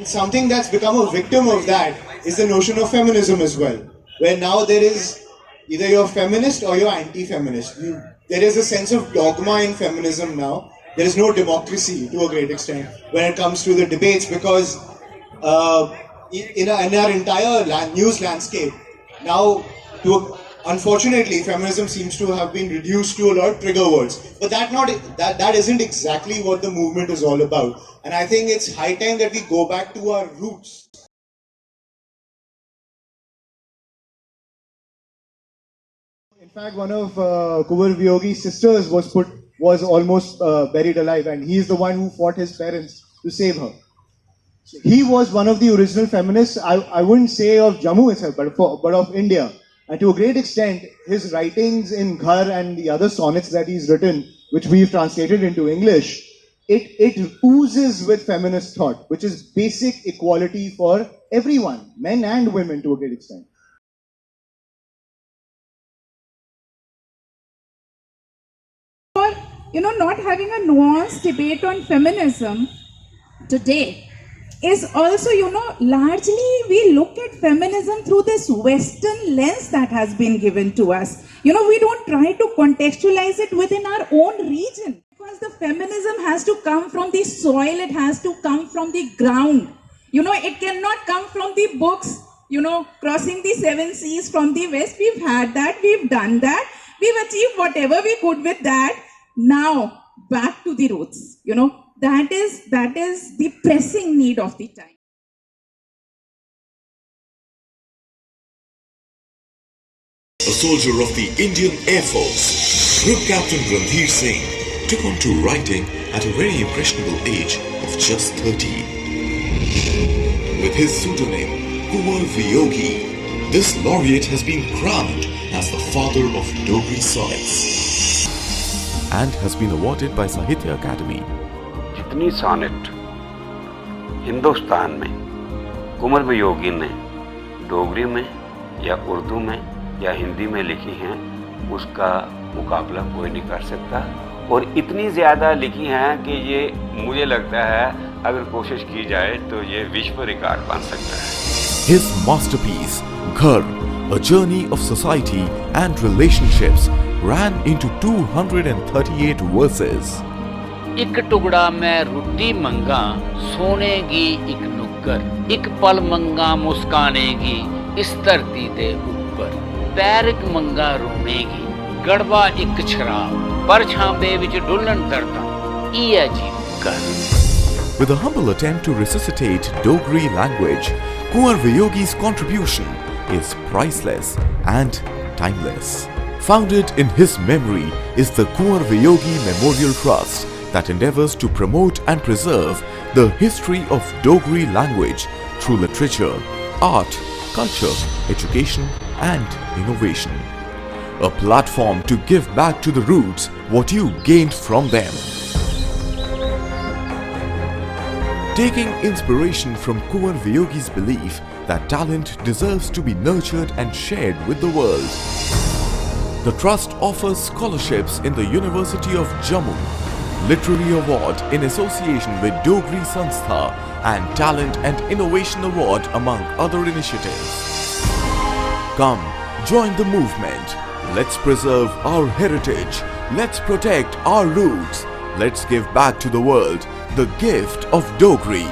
something that's become a victim of that is the notion of feminism as well, where now there is either you're feminist or you're anti-feminist. There is a sense of dogma in feminism now. There is no democracy to a great extent when it comes to the debates, because in our entire news landscape now, unfortunately, feminism seems to have been reduced to a lot of trigger words. But that isn't exactly what the movement is all about. And I think it's high time that we go back to our roots. In fact, one of Kunwar Viyogi's sisters was almost buried alive, and he's the one who fought his parents to save her. He was one of the original feminists, I wouldn't say of Jammu itself, but of India. And to a great extent, his writings in Ghar and the other sonnets that he's written, which we've translated into English, it oozes with feminist thought, which is basic equality for everyone, men and women to a great extent. Not having a nuanced debate on feminism today is also, largely we look at feminism through this Western lens that has been given to us. We don't try to contextualize it within our own region, because the feminism has to come from the soil, it has to come from the ground. It cannot come from the books, crossing the 7 seas from the West. We've had that, we've done that, we've achieved whatever we could with that. Now, back to the roots, that is the pressing need of the time. A soldier of the Indian Air Force, Group Captain Randhir Singh took on to writing at a very impressionable age of just 13. With his pseudonym, Kunwar Viyogi, this laureate has been crowned as the father of Dogri sonnets and has been awarded by Sahitya Academy. जितनी sonnet Hindustan में कुंवर वियोगी ने डोगरी में या उर्दू में या हिंदी में लिखी हैं, उसका मुकाबला कोई नहीं कर सकता। और इतनी ज़्यादा लिखी हैं कि ये मुझे लगता है अगर कोशिश की जाए तो ये विश्व रिकॉर्ड बन सकता है। His masterpiece, Ghar, a journey of society and relationships, ran into 238 verses. एक टुकड़ा मैं रोटी मंगा सोने की एक नुक्कर, एक पल मंगा मुस्काने की इस धरती दे ऊपर, पैर एक मंगा रोने की गड़वा एक शराब, परछावे विच डुलन दरदा इह जी कर। With a humble attempt to resuscitate Dogri language, Kunwar Viyogi's contribution is priceless and timeless. Founded in his memory is the Kunwar Viyogi Memorial Trust that endeavors to promote and preserve the history of Dogri language through literature, art, culture, education and innovation. A platform to give back to the roots what you gained from them. Taking inspiration from Kunwar Viyogi's belief that talent deserves to be nurtured and shared with the world, the Trust offers scholarships in the University of Jammu, Literary Award in association with Dogri Sanstha and Talent and Innovation Award among other initiatives. Come, join the movement. Let's preserve our heritage. Let's protect our roots. Let's give back to the world the gift of Dogri.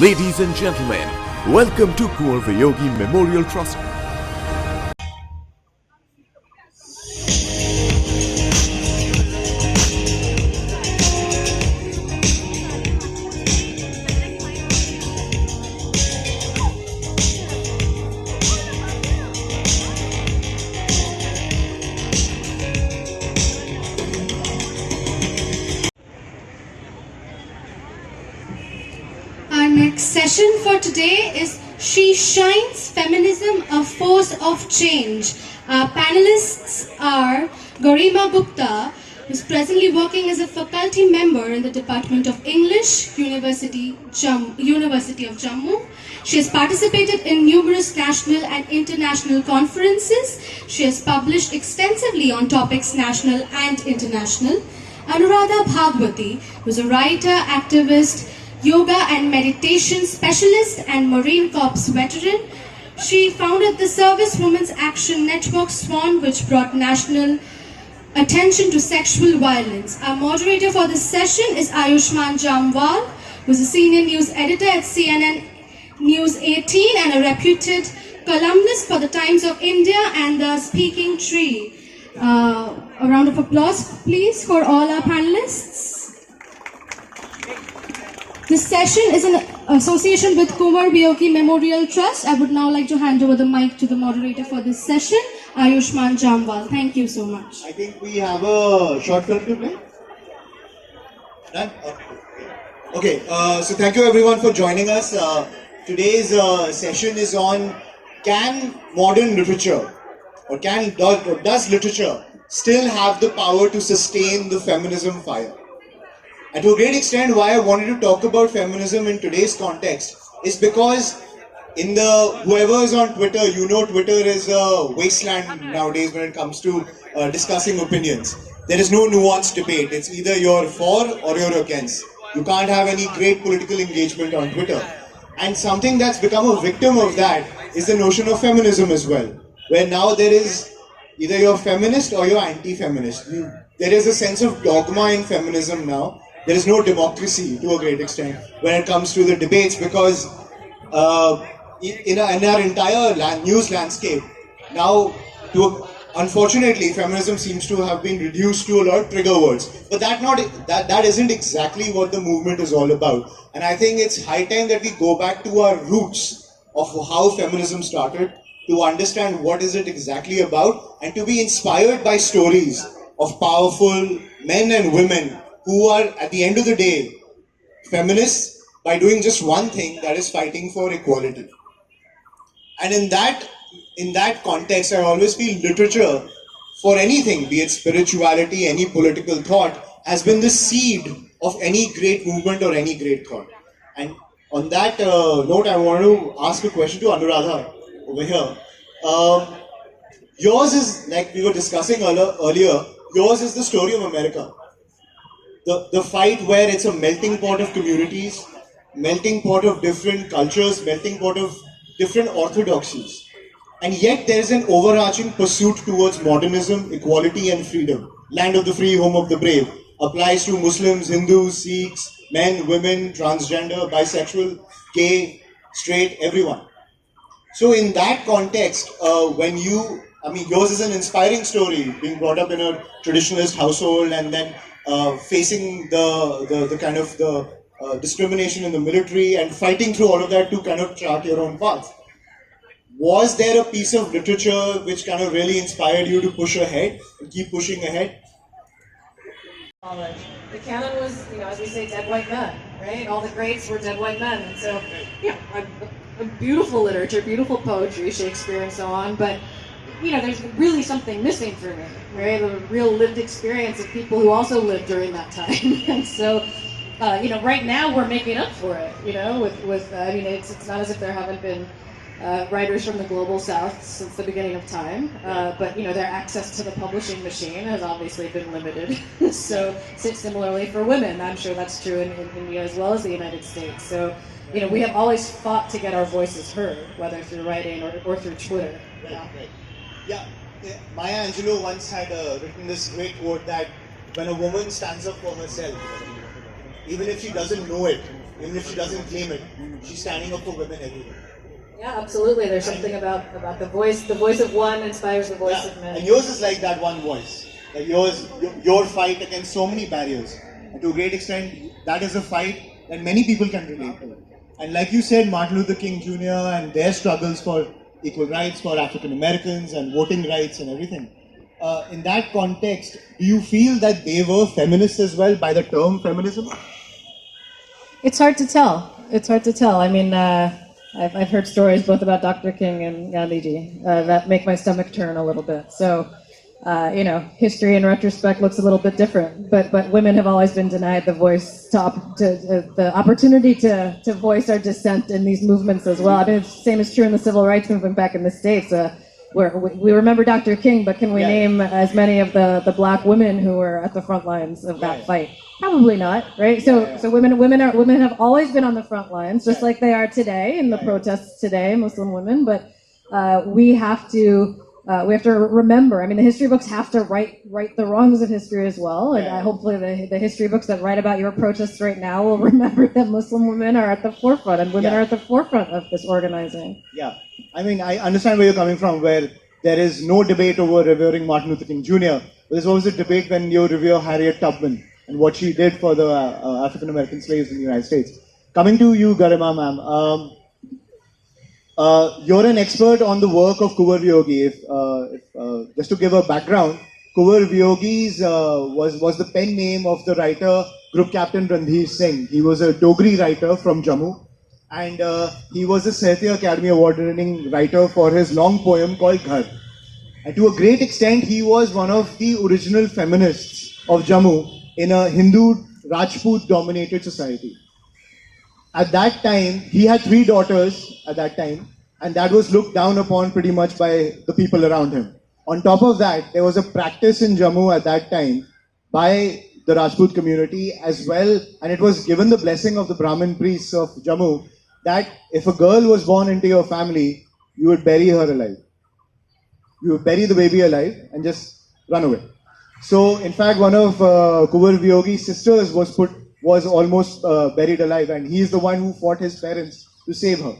Ladies and gentlemen, welcome to Kunwar Viyogi Memorial Trust. Next session for today is She Shines, Feminism, a Force of Change. Our panelists are Garima Gupta, who is presently working as a faculty member in the Department of English, University of Jammu. She has participated in numerous national and international conferences. She has published extensively on topics national and international. Anuradha Bhagwati, who is a writer, activist, yoga and meditation specialist and Marine Corps veteran. She founded the Service Women's Action Network SWAN, which brought national attention to sexual violence. Our moderator for this session is Ayushman Jamwal, who is a senior news editor at CNN News 18 and a reputed columnist for the Times of India and the Speaking Tree. A round of applause, please, for all our panelists. This session is in association with Kumar Viyogi Memorial Trust. I would now like to hand over the mic to the moderator for this session, Ayushman Jamwal. Thank you so much. I think we have a short film to play. Done? Okay, so thank you everyone for joining us. Today's session is on, can modern literature or does literature still have the power to sustain the feminism fire? And to a great extent, why I wanted to talk about feminism in today's context is because whoever is on Twitter, you know Twitter is a wasteland nowadays when it comes to discussing opinions. There is no nuanced debate. It's either you're for or you're against. You can't have any great political engagement on Twitter. And something that's become a victim of that is the notion of feminism as well, where now there is either you're feminist or you're anti-feminist. There is a sense of dogma in feminism now. There is no democracy to a great extent when it comes to the debates, because in our entire news landscape now, unfortunately, feminism seems to have been reduced to a lot of trigger words. But that isn't exactly what the movement is all about. And I think it's high time that we go back to our roots of how feminism started, to understand what is it exactly about, and to be inspired by stories of powerful men and women who are, at the end of the day, feminists by doing just one thing, that is fighting for equality. And in that context, I always feel literature for anything, be it spirituality, any political thought, has been the seed of any great movement or any great thought. And on that note, I want to ask a question to Anuradha over here. Yours is, like we were discussing earlier, yours is the story of America. The fight where it's a melting pot of communities, melting pot of different cultures, melting pot of different orthodoxies. And yet there is an overarching pursuit towards modernism, equality and freedom. Land of the free, home of the brave. Applies to Muslims, Hindus, Sikhs, men, women, transgender, bisexual, gay, straight, everyone. So in that context, yours is an inspiring story, being brought up in a traditionalist household and then facing the kind of the discrimination in the military and fighting through all of that to kind of chart your own path. Was there a piece of literature which kind of really inspired you to push ahead and keep pushing ahead? The canon was, as we say, dead white men, right? All the greats were dead white men. And so, a beautiful literature, beautiful poetry, Shakespeare and so on, but, there's really something missing for me, right? A real lived experience of people who also lived during that time. And so, right now we're making up for it, it's not as if there haven't been writers from the global south since the beginning of time, but their access to the publishing machine has obviously been limited. So similarly for women, I'm sure that's true in India as well as the United States. So we have always fought to get our voices heard, whether through writing or through Twitter. Right. Yeah, Maya Angelou once had written this great quote that when a woman stands up for herself, even if she doesn't know it, even if she doesn't claim it, she's standing up for women everywhere. Yeah, absolutely. There's something about the voice of one inspires the voice of men. And yours is like that one voice. Like your fight against so many barriers. And to a great extent, that is a fight that many people can relate to. And like you said, Martin Luther King Jr. and their struggles for equal rights for African Americans and voting rights and everything. In that context, do you feel that they were feminists as well by the term feminism? It's hard to tell. I mean, I've heard stories both about Dr. King and Gandhiji that make my stomach turn a little bit. So, history in retrospect looks a little bit different. But women have always been denied the voice, the opportunity to voice our dissent in these movements as well. I mean, the same is true in the civil rights movement back in the States. Where we remember Dr. King, but can we name as many of the black women who were at the front lines of that fight? Probably not, right? So women have always been on the front lines, just like they are today in the protests today, Muslim women. But we have to remember. I mean, the history books have to right the wrongs of history as well. And hopefully, the history books that write about your protests right now will remember that Muslim women are at the forefront, and women are at the forefront of this organizing. Yeah, I mean, I understand where you're coming from, where there is no debate over revering Martin Luther King Jr. There's always a debate when you revere Harriet Tubman and what she did for the African American slaves in the United States. Coming to you, Garima ma'am, you're an expert on the work of Kunwar Viyogi. Just to give a background, Kunwar Viyogi was the pen name of the writer Group Captain Randhir Singh. He was a Dogri writer from Jammu, and he was a Sahitya Academy Award-winning writer for his long poem called Ghar. And to a great extent, he was one of the original feminists of Jammu in a Hindu Rajput-dominated society. At that time, he had 3 daughters at that time, and that was looked down upon pretty much by the people around him. On top of that, there was a practice in Jammu at that time by the Rajput community as well, and it was given the blessing of the Brahmin priests of Jammu that if a girl was born into your family, you would bury her alive. You would bury the baby alive and just run away. So, in fact, one of Kunwar Viyogi's sisters was almost buried alive, and he is the one who fought his parents to save her.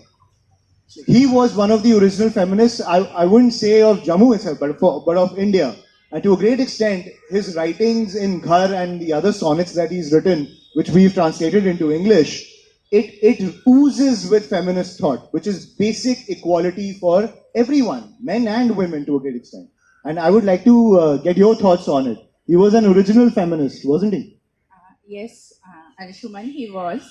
So he was one of the original feminists, I wouldn't say of Jammu itself, but of India. And to a great extent, his writings in Ghar and the other sonnets that he's written, which we've translated into English, it oozes with feminist thought, which is basic equality for everyone, men and women to a great extent. And I would like to get your thoughts on it. He was an original feminist, wasn't he? Yes, Anshuman, he was.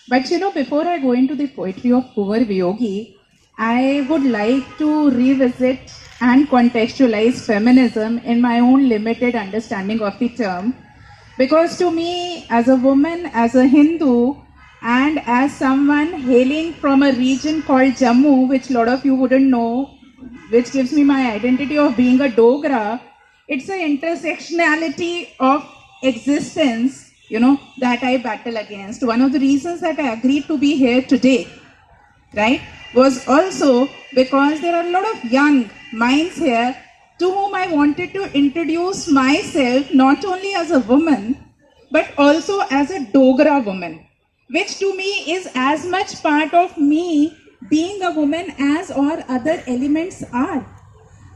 But before I go into the poetry of Kunwar Viyogi, I would like to revisit and contextualize feminism in my own limited understanding of the term. Because to me, as a woman, as a Hindu, and as someone hailing from a region called Jammu, which a lot of you wouldn't know, which gives me my identity of being a Dogra, it's an intersectionality of existence, that I battle against. One of the reasons that I agreed to be here today, right, was also because there are a lot of young minds here to whom I wanted to introduce myself not only as a woman, but also as a Dogra woman, which to me is as much part of me being a woman as or other elements are.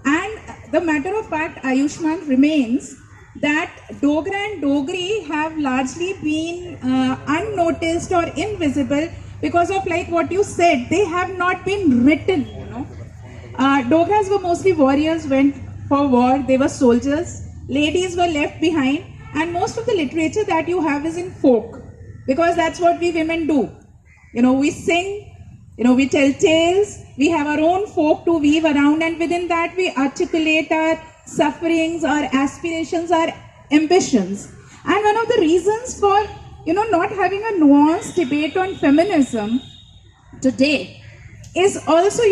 And the matter of fact, Ayushman, remains that Dogra and Dogri have largely been unnoticed or invisible because of, like what you said, they have not been written. Dogras were mostly warriors, went for war, they were soldiers, ladies were left behind, and most of the literature that you have is in folk, because that's what we women do. We sing, we tell tales, we have our own folk to weave around, and within that we articulate our sufferings, our aspirations, our ambitions. And one of the reasons for, not having a nuanced debate on feminism today is also,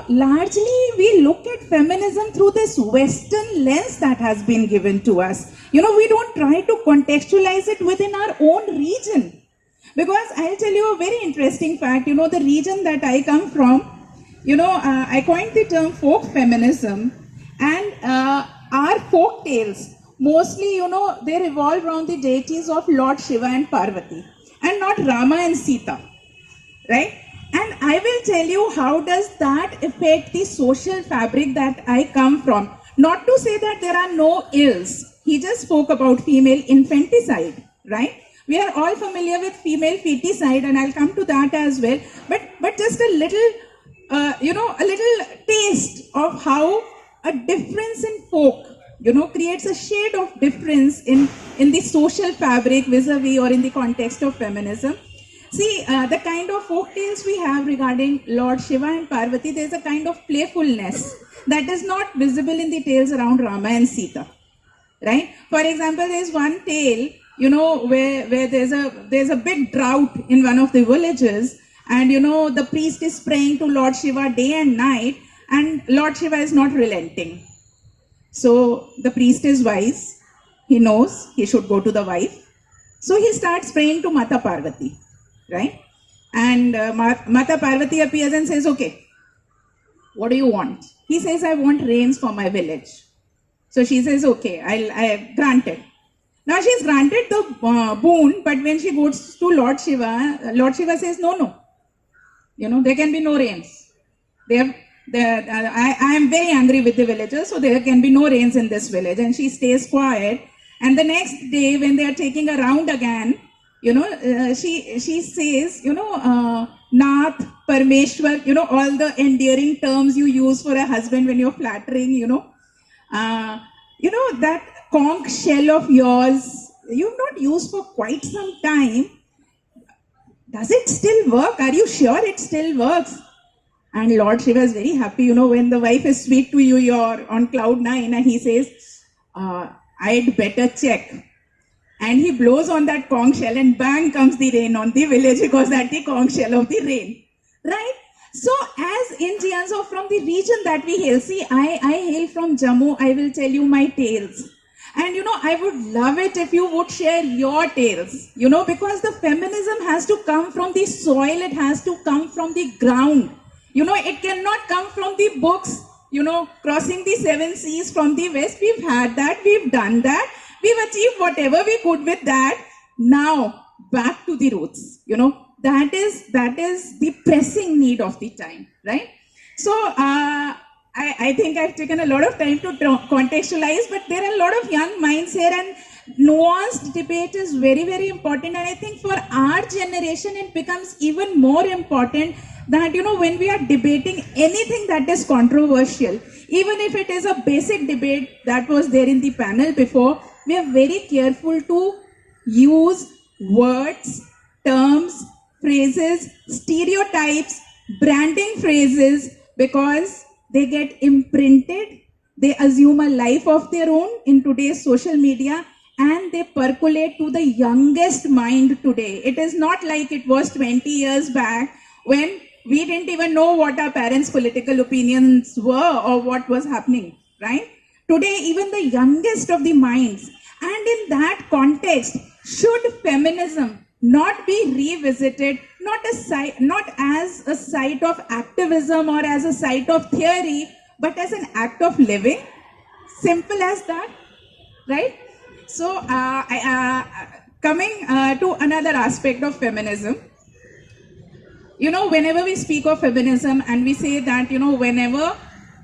largely we look at feminism through this Western lens that has been given to us. We don't try to contextualize it within our own region. Because I'll tell you a very interesting fact, the region that I come from, I coined the term folk feminism, and our folk tales, mostly, they revolve around the deities of Lord Shiva and Parvati, and not Rama and Sita, right? And I will tell you how does that affect the social fabric that I come from. Not to say that there are no ills. He just spoke about female infanticide, right? We are all familiar with female feticide, and I'll come to that as well. But just a little, a little taste of how a difference in folk, creates a shade of difference in the social fabric vis-a-vis or in the context of feminism. See, the kind of folk tales we have regarding Lord Shiva and Parvati, there's a kind of playfulness that is not visible in the tales around Rama and Sita, right? For example, there's one tale, where there's a big drought in one of the villages, and the priest is praying to Lord Shiva day and night, and Lord Shiva is not relenting. So the priest is wise. He knows he should go to the wife So he starts praying to Mata Parvati, right? And Mata Parvati appears and says, okay, what do you want? He says, I want rains for my village. So she says, okay, I granted. Now she's granted the boon, but when she goes to Lord Shiva says, no. There can be no rains. I am very angry with the villagers, so there can be no rains in this village. And she stays quiet. And the next day, when they are taking a round again, she says, Nath, Parmeshwar, all the endearing terms you use for a husband when you're flattering, that conch shell of yours, you've not used for quite some time. Does it still work? Are you sure it still works? And Lord Shiva is very happy, when the wife is sweet to you, you're on cloud 9, and he says, I'd better check. And he blows on that conch shell and bang comes the rain on the village because that's the conch shell of the rain. Right? So as Indians or from the region that we hail, see, I hail from Jammu, I will tell you my tales. And I would love it if you would share your tales, because the feminism has to come from the soil, it has to come from the ground. It cannot come from the books, crossing the 7 seas from the west. We've had that, we've done that, we've achieved whatever we could with that. Now, back to the roots, that is the pressing need of the time, right? So, I think I've taken a lot of time to contextualize, but there are a lot of young minds here, and nuanced debate is very, very important. And I think for our generation, it becomes even more important that, when we are debating anything that is controversial, even if it is a basic debate that was there in the panel before, we are very careful to use words, terms, phrases, stereotypes, branding phrases, because they get imprinted, they assume a life of their own in today's social media, and they percolate to the youngest mind today. It is not like it was 20 years back when we didn't even know what our parents' political opinions were or what was happening, right? Today, even the youngest of the minds. And in that context, should feminism not be revisited, not as a site of activism or as a site of theory, but as an act of living? Simple as that, right? So, coming to another aspect of feminism, whenever we speak of feminism and we say that, whenever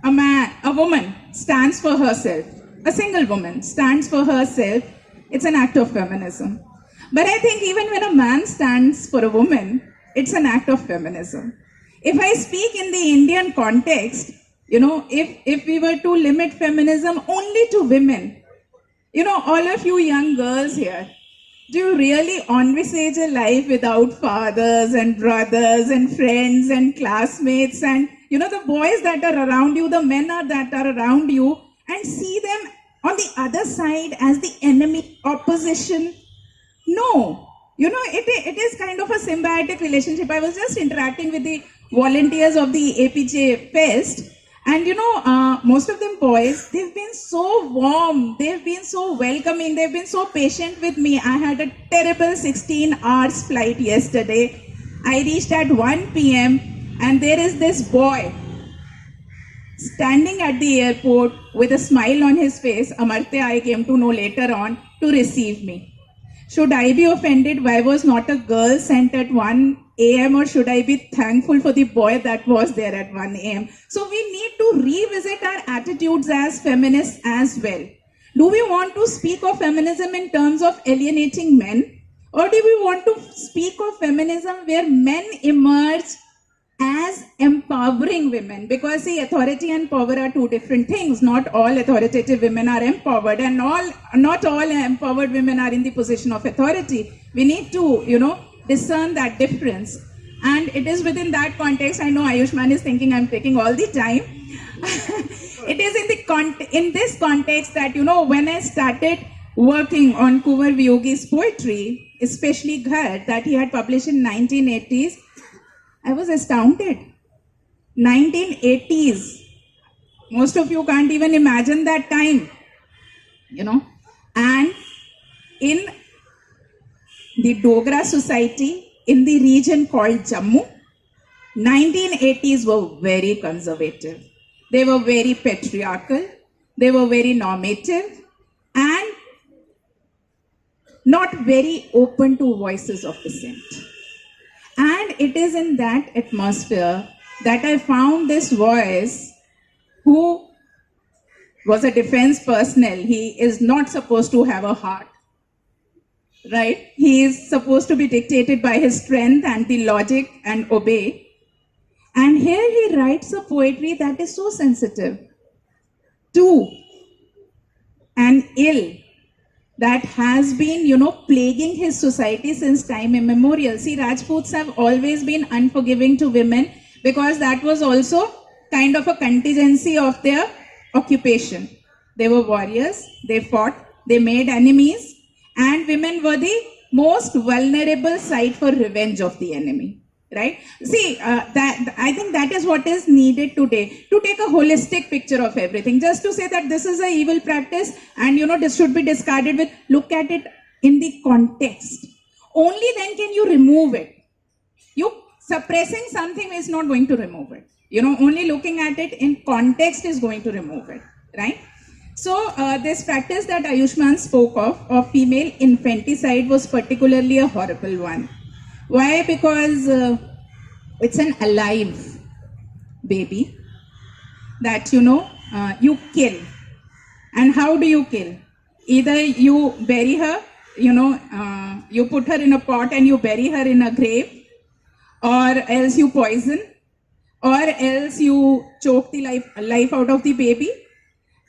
a woman stands for herself, a single woman stands for herself, it's an act of feminism. But I think even when a man stands for a woman, it's an act of feminism. If I speak in the Indian context, if we were to limit feminism only to women, all of you young girls here, do you really envisage a life without fathers and brothers and friends and classmates and, the boys that are around you, the men that are around you, and see them on the other side as the enemy, opposition? No. It is kind of a symbiotic relationship. I was just interacting with the volunteers of the APJ Fest, and most of them boys, they've been so warm, they've been so welcoming, they've been so patient with me. I had a terrible 16 hours flight yesterday. I reached at 1 p.m. and there is this boy standing at the airport with a smile on his face, Amartya, I came to know later on, to receive me. Should I be offended why was not a girl sent at 1 a.m. or should I be thankful for the boy that was there at 1 a.m.? So we need to revisit our attitudes as feminists as well. Do we want to speak of feminism in terms of alienating men? Or do we want to speak of feminism where men emerge as empowering women? Because see, authority and power are two different things. Not all authoritative women are empowered, and not all empowered women are in the position of authority. We need to, discern that difference. And it is within that context, I know Ayushman is thinking I'm taking all the time. It is in this context that, when I started working on Kunwar Viyogi's poetry, especially Ghar, that he had published in 1980s, I was astounded. 1980s. Most of you can't even imagine that time, And in the Dogra society in the region called Jammu. 1980s were very conservative. They were very patriarchal. They were very normative and not very open to voices of dissent. And it is in that atmosphere that I found this voice who was a defense personnel. He is not supposed to have a heart, right? He is supposed to be dictated by his strength and the logic and obey. And here he writes a poetry that is so sensitive to an ill that has been, plaguing his society since time immemorial. See, Rajputs have always been unforgiving to women because that was also kind of a contingency of their occupation. They were warriors, they fought, they made enemies, and women were the most vulnerable site for revenge of the enemy. Right? See, that I think that is what is needed today, to take a holistic picture of everything. Just to say that this is an evil practice and this should be discarded with, look at it in the context. Only then can you remove it. You suppressing something is not going to remove it. Only looking at it in context is going to remove it. Right? So this practice that Ayushman spoke of female infanticide, was particularly a horrible one. Why? Because it's an alive baby that you kill. And how do you kill? Either you bury her, you put her in a pot and you bury her in a grave, or else you poison, or else you choke the life out of the baby.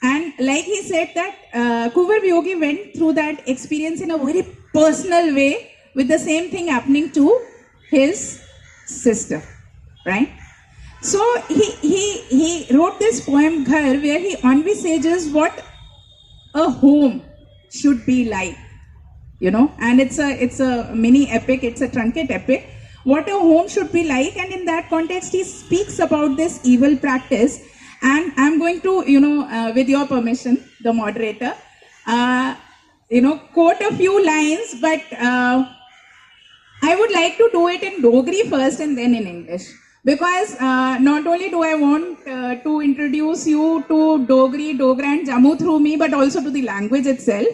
And like he said that Kuvar Yogi went through that experience in a very personal way, with the same thing happening to his sister, right? So he wrote this poem Ghar, where he envisages what a home should be like, and it's a mini epic, it's a truncated epic, what a home should be like. And in that context he speaks about this evil practice. And I'm going to, with your permission, the moderator, quote a few lines, but I would like to do it in Dogri first and then in English. Because not only do I want to introduce you to Dogri, Dogra and Jammu through me, but also to the language itself.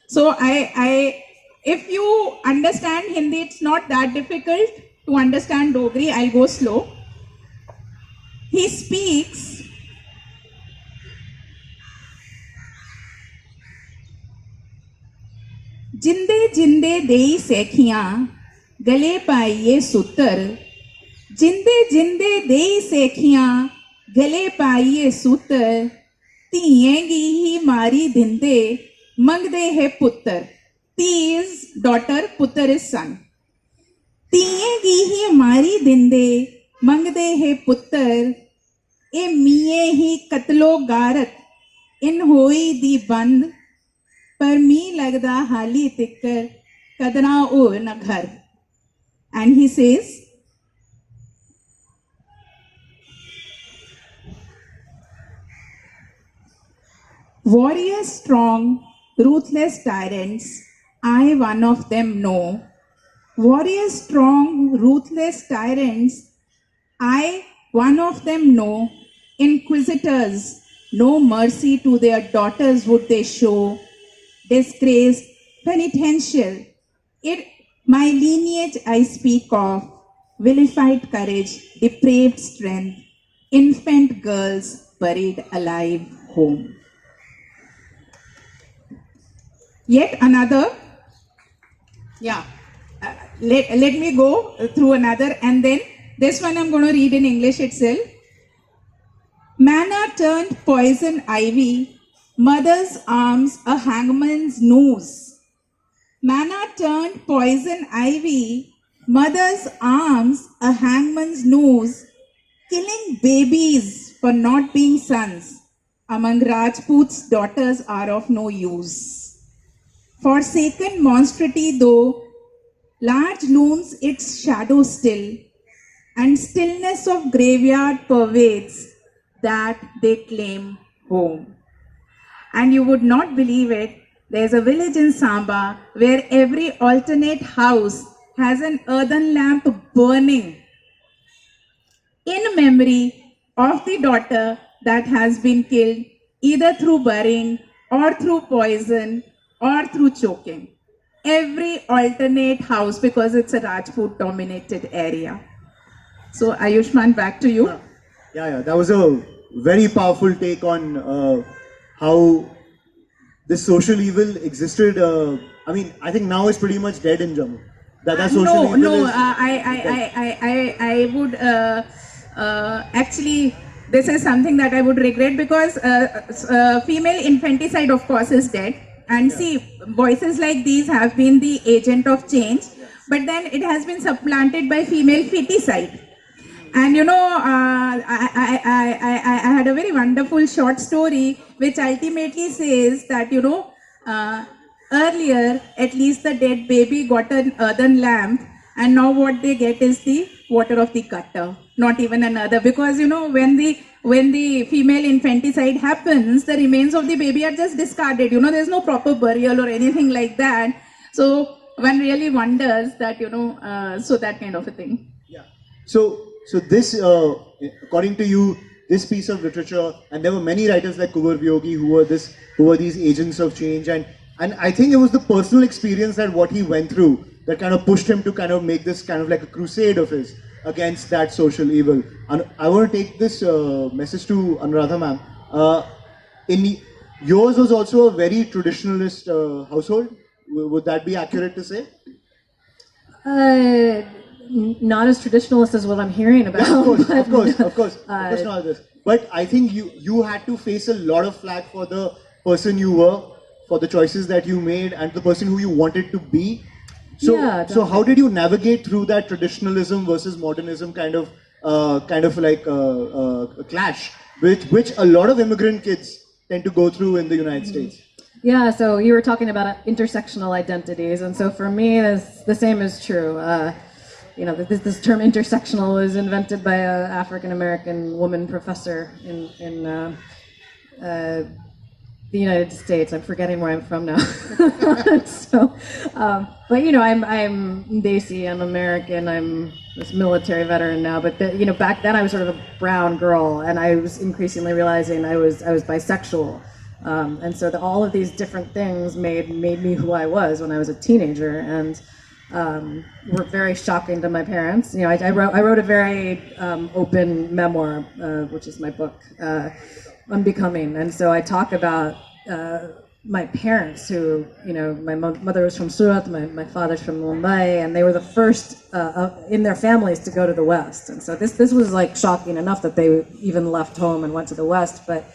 So if you understand Hindi, it's not that difficult to understand Dogri. I'll go slow. He speaks जिंदे जिंदे देई सेखियां गले पाइए सूतर जिंदे जिंदे देई सेखियां गले पाइए सूतर धीएंगी ही मारी दिंदे मंगदे है पुत्र धी is daughter, पुत्र is son. धीएंगी ही मारी दिंदे मंगदे है पुत्र ए मिये ही कतलो गारत इन होई दी बंद पर मी लगदा हाली तिक्कर कदना ओ न घर. And he says, warriors strong, ruthless tyrants, I one of them know. Warriors strong, ruthless tyrants, I one of them know. Inquisitors, no mercy to their daughters would they show. Disgraced, penitential, it my lineage I speak of, vilified courage, depraved strength, infant girls buried alive home. Yet another, let me go through another, and then this one I'm going to read in English itself. Manna turned poison ivy, mother's arms a hangman's noose. Manna turned poison ivy, mother's arms a hangman's noose, killing babies for not being sons. Among Rajputs, daughters are of no use. Forsaken monstrosity though, large looms its shadow still, and stillness of graveyard pervades that they claim home. And you would not believe it, There's a village in Samba where every alternate house has an earthen lamp burning in memory of the daughter that has been killed either through burying or through poison or through choking. Every alternate house, because it's a Rajput dominated area. So Ayushman, back to you. Yeah, that was a very powerful take on how this social evil existed. I think now it's pretty much dead in Jammu. That social evil is I would actually, this is something that I would regret, because female infanticide, of course, is dead. And see, voices like these have been the agent of change, but then it has been supplanted by female feticide. And I had a very wonderful short story which ultimately says that, earlier, at least the dead baby got an earthen lamp, and now what they get is the water of the gutter, not even another. Because, when the female infanticide happens, the remains of the baby are just discarded. There's no proper burial or anything like that. So one really wonders that, so that kind of a thing. Yeah. So this, according to you, this piece of literature, and there were many writers like Kunwar Viyogi who were these agents of change, and I think it was the personal experience that what he went through that kind of pushed him to kind of make this kind of like a crusade of his against that social evil. And I want to take this message to Anuradha ma'am. Yours was also a very traditionalist household. Would that be accurate to say? Not as traditionalist as what I'm hearing about. Yeah, of course, not this. But I think you had to face a lot of flack for the person you were, for the choices that you made, and the person who you wanted to be. So how did you navigate through that traditionalism versus modernism kind of like a clash, which a lot of immigrant kids tend to go through in the United States? Yeah, so you were talking about intersectional identities, and so for me, the same is true. This term intersectional was invented by an African American woman professor in the United States. I'm forgetting where I'm from now. But I'm Desi. I'm American. I'm this military veteran now. But back then I was sort of a brown girl, and I was increasingly realizing I was bisexual. And so all of these different things made me who I was when I was a teenager, and were very shocking to my parents. I wrote a very open memoir, which is my book, Unbecoming, and so I talk about my parents, who my mother was from Surat, my father's from Mumbai, and they were the first in their families to go to the West, and so this was like shocking enough that they even left home and went to the West, but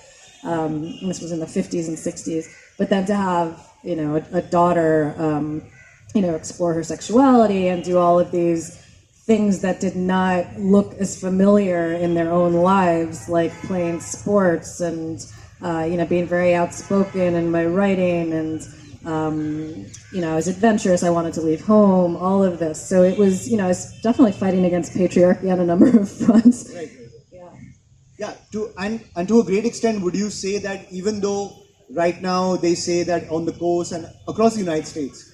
this was in the 50s and 60s. But then to have a daughter explore her sexuality and do all of these things that did not look as familiar in their own lives, like playing sports and being very outspoken in my writing, and I was adventurous. I wanted to leave home. All of this, so it was I was definitely fighting against patriarchy on a number of fronts. Right. Yeah. To a great extent, would you say that even though right now they say that on the coast and across the United States,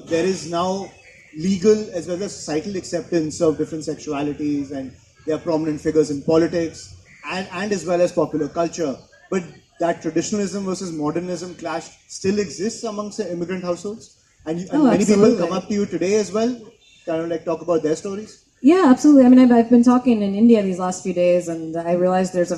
there is now legal as well as societal acceptance of different sexualities, and there are prominent figures in politics and as well as popular culture, but that traditionalism versus modernism clash still exists amongst the immigrant households, and many people come up to you today as well, kind of like talk about their stories. Yeah, absolutely. I mean, I've been talking in India these last few days, and I realized there's